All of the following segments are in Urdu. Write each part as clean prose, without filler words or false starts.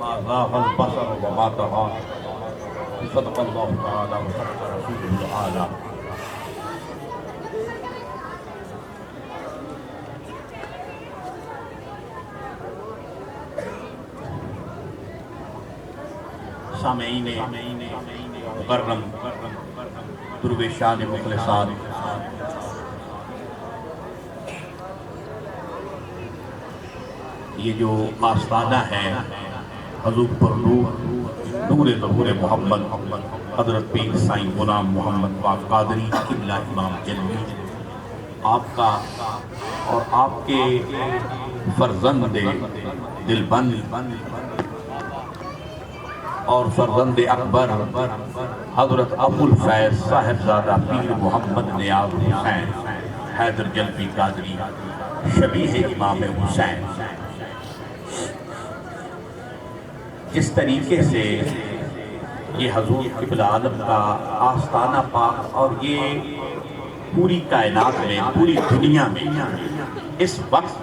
ما زاغ البصر وما طغى صدق اللہ تعالی وصدق رسولہ الاعلی۔ سامعین مکرم، درویشان مخلصان، یہ جو آستانہ ہے حضور پر نور ظہور محمد حضرت پیر سائیں غلام محمد باغ قادری قبلہ امام جلوی، آپ کا اور آپ کے فرزند دلبند اور فرزند اکبر حضرت ابو الفیض صاحبزادہ پیر محمد نیاز حسین حیدر جلوی قادری شبیہ امام حسین، جس طریقے سے یہ حضور قبلہ عالم کا آستانہ پاک اور یہ پوری کائنات میں، پوری دنیا میں اس وقت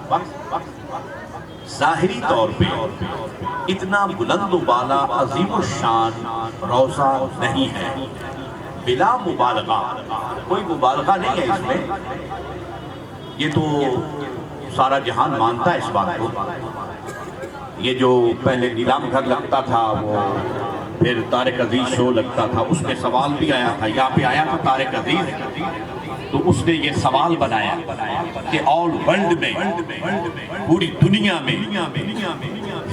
ظاہری طور پہ اتنا بلند و بالا عظیم الشان روضہ نہیں ہے، بلا مبالغہ، کوئی مبالغہ نہیں ہے اس میں، یہ تو سارا جہان مانتا ہے اس بات کو۔ یہ جو پہلے نیلام گھر لگتا تھا، وہ پھر طارق عزیز شو لگتا تھا، اس میں سوال بھی آیا تھا، یہاں پہ آیا تھا طارق عزیز، تو اس نے یہ سوال بنایا کہ آل ورلڈ میں، پوری دنیا میں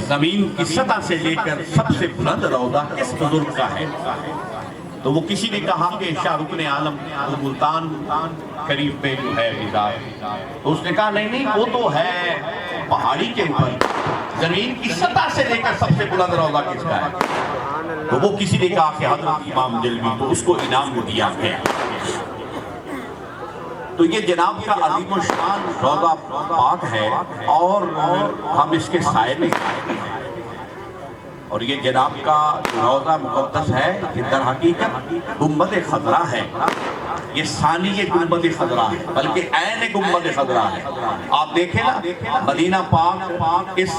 زمین کی سطح سے لے کر سب سے بلند روضہ کس بزرگ کا ہے؟ تو وہ کسی نے کہا کہ شاہ رکن عالم ملتان شریف میں جو ہے مزار، تو اس نے کہا نہیں وہ تو ہے پہاڑی کے اوپر، زمین کی سطح سے لے کر سب سے بلند روضہ کس کا ہے؟ تو وہ کسی نے کہا کہ حضرت امام جلوی، تو اس کو انعام دیا گیا۔ تو یہ جناب کا عظیم الشان روضہ پاک ہے اور ہم اس کے سائے میں ہیں، اور یہ جناب کا روضہ مقدس ہے، یہ در حقیقت گنبد خضرا ہے، یہ ثانی گنبد خضرا ہے، بلکہ عین گنبد خضرا ہے۔ آپ دیکھیں نا، مدینہ پاک اس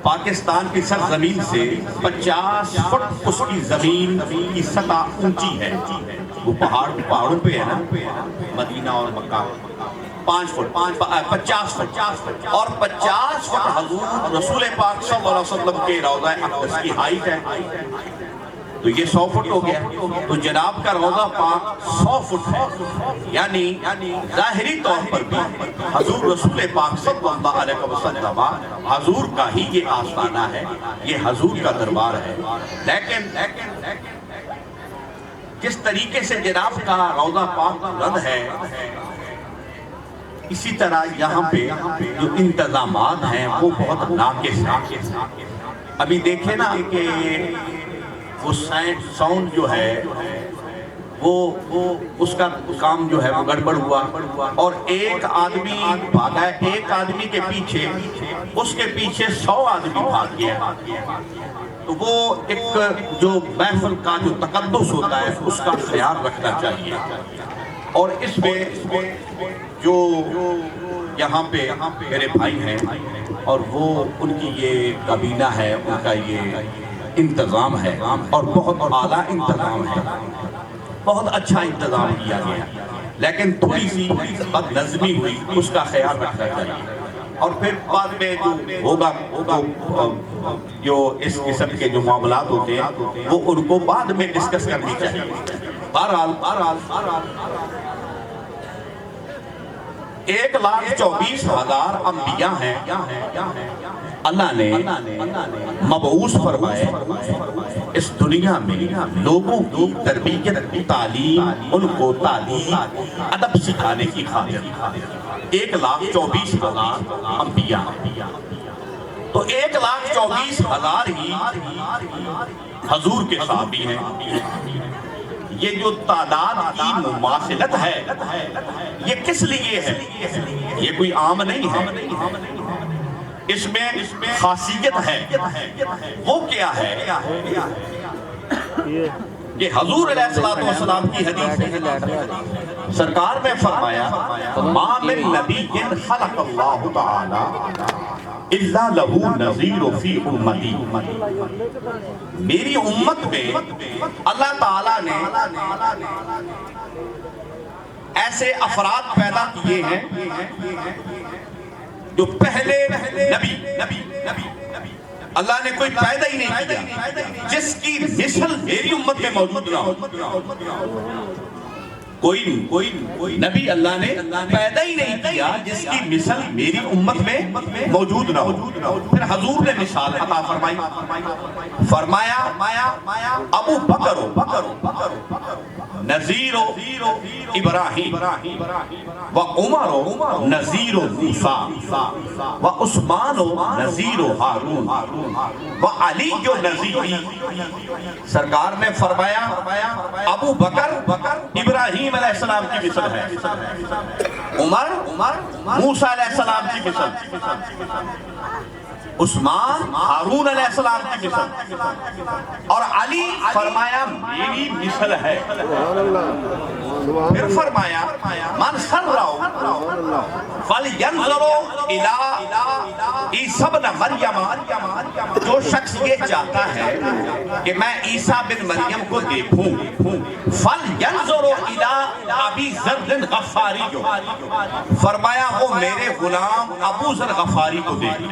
پاکستان کی سرزمین سے 50 فٹ اس کی زمین کی سطح اونچی ہے، وہ پہاڑوں پہ ہے نا، مدینہ اور مکہ 50 فٹ اور 50 فٹ حضور رسول پاک صلی اللہ علیہ وسلم کے روضہ اقدس کی ہائٹ ہے، تو یہ 100 فٹ ہو گیا۔ تو جناب کا روضہ پاک 100 فٹ ہے، یعنی ظاہری طور پر بھی حضور رسول پاک صلی اللہ علیہ وسلم حضور کا ہی یہ آستانہ ہے، یہ حضور کا دربار ہے۔ لیکن جس طریقے سے جناب کا روضہ پاک بلند ہے، اسی طرح یہاں پہ جو انتظامات ہیں وہ بہت ناقص ہیں۔ ابھی دیکھیں نا کہ وہ ساؤنڈ جو ہے وہ اس کا کام جو ہے وہ گڑبڑ ہوا، اور ایک آدمی بھاگا ہے، ایک آدمی کے پیچھے اس کے پیچھے 100 آدمی بھاگ گیا، تو وہ ایک جو محفل کا جو تقدس ہوتا ہے اس کا خیال رکھنا چاہیے۔ اور اس میں جو یہاں پہ میرے بھائی ہیں اور وہ ان کی یہ کابینہ ہے، ان کا یہ انتظام ہے اور بہت اعلیٰ انتظام ہے، بہت اچھا انتظام کیا گیا، لیکن تھوڑی سی بد نظمی ہوئی، اس کا خیال رکھنا چاہیے۔ اور پھر بعد میں جو ہوگا جو اس قسم کے جو معاملات ہوتے ہیں وہ ان کو بعد میں ڈسکس کرنی چاہیے۔ بہرحال 1,24,000 انبیاء ہیں اللہ نے مبعوث فرمائے اس دنیا میں لوگوں کی تربیت، تعلیم، ان کو تعلیم، ادب سکھانے کی خاطر 1,24,000 انبیاء، تو 1,24,000 ہی حضور کے صحابی ہیں۔ یہ جو تعداد کی مماثلت ہے یہ کس لیے ہے؟ یہ کوئی عام نہیں ہے، اس میں خاصیت ہے۔ وہ کیا ہے کہ حضور علیہ السلام کی حدیث سرکار میں فرمایا ما من نبی خلق اللہ تعالی الا لہو نذیر فی امتی، میری امت میں اللہ تعالیٰ نے ایسے افراد پیدا کیے ہیں جو پہلے نبی اللہ نے کوئی پیدا ہی نہیں کیا جس کی مثل میری امت میں موجود نہ ہو۔ کوئی نبی اللہ نے پیدا ہی نہیں کیا جس کی مثل میری امت میں موجود نہ ہو۔ پھر حضور نے مثال عطا فرمائی، فرمایا ابو بکر نذیر ابراہیم و عمر نذیر موسیٰ و عثمان نذیر ہارون و علی جو نذیر۔ سرکار نے فرمایا ابو بکر ابراہیم علیہ السلام کی مثل ہے، عمر موسیٰ علیہ السلام کی مثل، عثمان ہارون علیہ السلام کی مثل، اور علی فرمایا میری مثل ہے۔ پھر فرمایا من سرہ فلینظر الی عیسی بن مریم، جو شخص یہ چاہتا ہے کہ میں عیسیٰ بن مریم کو دیکھوں، فلینظر الی ابی ذر غفاری، فرمایا وہ میرے غلام ابو ذر غفاری کو دیکھیں۔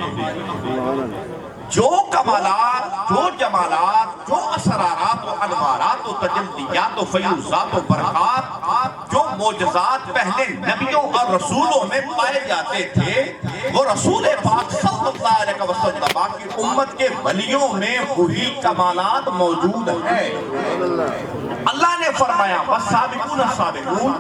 جو کمالات، جو جمالات، جو اسرارات و انوارات و تجلیات و فیوزات و برکات، جو معجزات پہلے نبیوں اور رسولوں میں پائے جاتے تھے، وہ رسول پاک صلی اللہ علیہ وسلم کی امت کے ولیوں میں وہی کمالات موجود ہیں۔ اللہ نے فرمایا والسابقون السابقون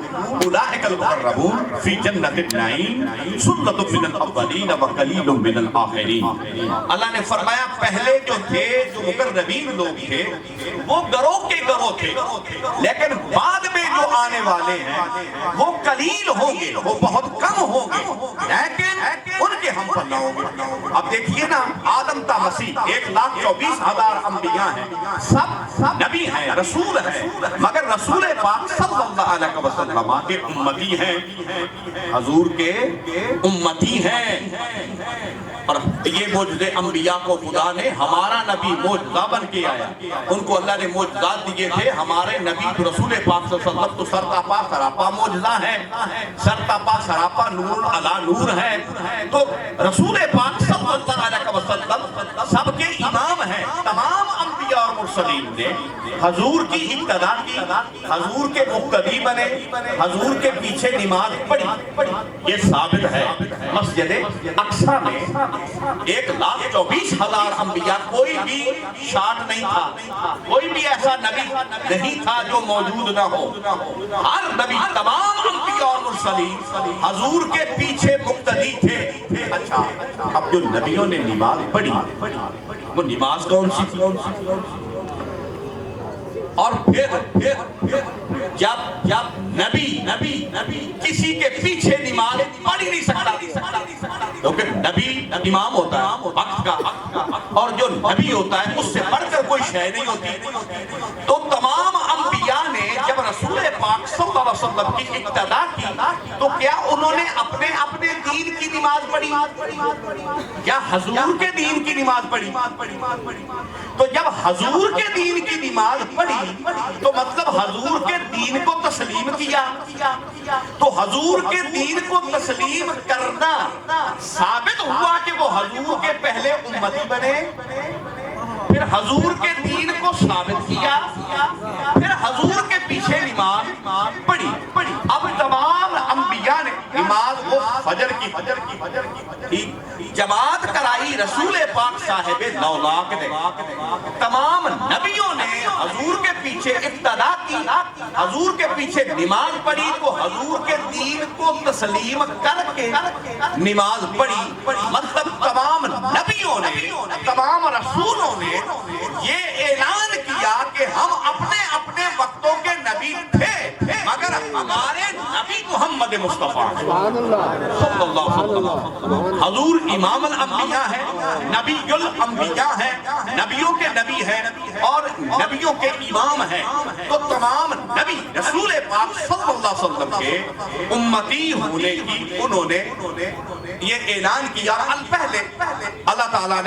اولئک المقربون فی جنت النعیم ثلۃ من الاولین وقلیل من الآخرین۔ اللہ نے فرمایا پہلے جو تھے، جو مقربین لوگ تھے، وہ گروہ کے گروہ تھے، لیکن بعد میں جو آنے والے ہیں وہ قلیل ہوں گے، وہ بہت کم ہوں گے، لیکن ان کے ہم پلہ ہوں گے۔ اب دیکھیے نا، آدم تا مسیح 1,24,000 انبیاء ہیں، سب نبی ہیں، رسول ہیں، مگر رسول پاک صلی اللہ علیہ وسلم کے امتی ہیں، حضور کے امتی ہیں۔ اور یہ معجزے انبیاء کو خدا نے، ہمارا نبی معجزہ بن کے آیا، ان کو اللہ نے معجزات دیے تھے، ہمارے نبی تو رسول پاک صلی اللہ علیہ وسلم تو سرتاپا سراپا معجزہ ہے، سرتاپا سراپا نور علی نور ہے۔ تو رسول پاک صلی اللہ علیہ وسلم سب کے امام ہیں۔ تمام انبیاء اور مرسلین نے حضور کی ابتدا کی، حضور کے مقتدی بنے، حضور کے پیچھے نماز پڑھی۔ یہ ثابت ہے مسجد اقصی میں 1,24,000 انبیاء، کوئی بھی شارٹ نہیں تھا، کوئی بھی ایسا نبی نہیں تھا جو موجود نہ ہو۔ ہر نبی، تمام انبیاء اور مرسلین حضور کے پیچھے مقتدی تھے۔ اچھا، اب جو نبیوں نے نماز پڑھی، وہ نماز کون سی تھی؟ اور پھر جب نبی کسی کے پیچھے نماز پڑھ ہی نہیں سکتا، کیونکہ نبی امام ہوتا ہے وقت کا، اور جو نبی ہوتا ہے اس سے بڑھ کر کوئی شے نہیں ہوتی۔ تو تمام انبیاء نے جب رسول پاک صلی اللہ علیہ وسلم کی اقتدا کی تو کیا انہوں نے اپنے دین کی نماز پڑھی؟ کیا حضور کے دین کی نماز پڑھی؟ تو جب حضور کے دین کی نماز پڑھی تو مطلب حضور کے دین کو تسلیم کیا۔ تو حضور کے دین کو تسلیم کرنا ثابت ہوا کہ وہ حضور کے پہلے امتی بنے، پھر حضور کے دین کو ثابت کیا، پھر حضور کے پیچھے نماز پڑھی۔ اب تمام انبیاء نے نماز کو فجر کی جماعت کرائی رسول پاک صاحب نولاک نے۔ تمام نبیوں نے حضور کے پیچھے اقتدا کی، حضور کے پیچھے نماز پڑھی، تو حضور کے دین کو تسلیم کر کے نماز پڑھی۔ مطلب تمام نبیوں نے، تمام رسولوں نے یہ اعلان کیا کہ ہم اپنے وقتوں کے نبی تھے، مگر ہمارے نبی کو ہم محمد مصطفیٰ صلی اللہ علیہ وسلم۔ حضور امام الانبیاء ہے، نبی الانبیاء ہے، نبیوں کے نبی ہے اور نبیوں کے امام ہیں، تو تمام نبی رسول پاک صلی اللہ علیہ وسلم کے امتی ہونے کی انہوں نے یہ اعلان کیا۔ الپہلے اللہ تعالیٰ نے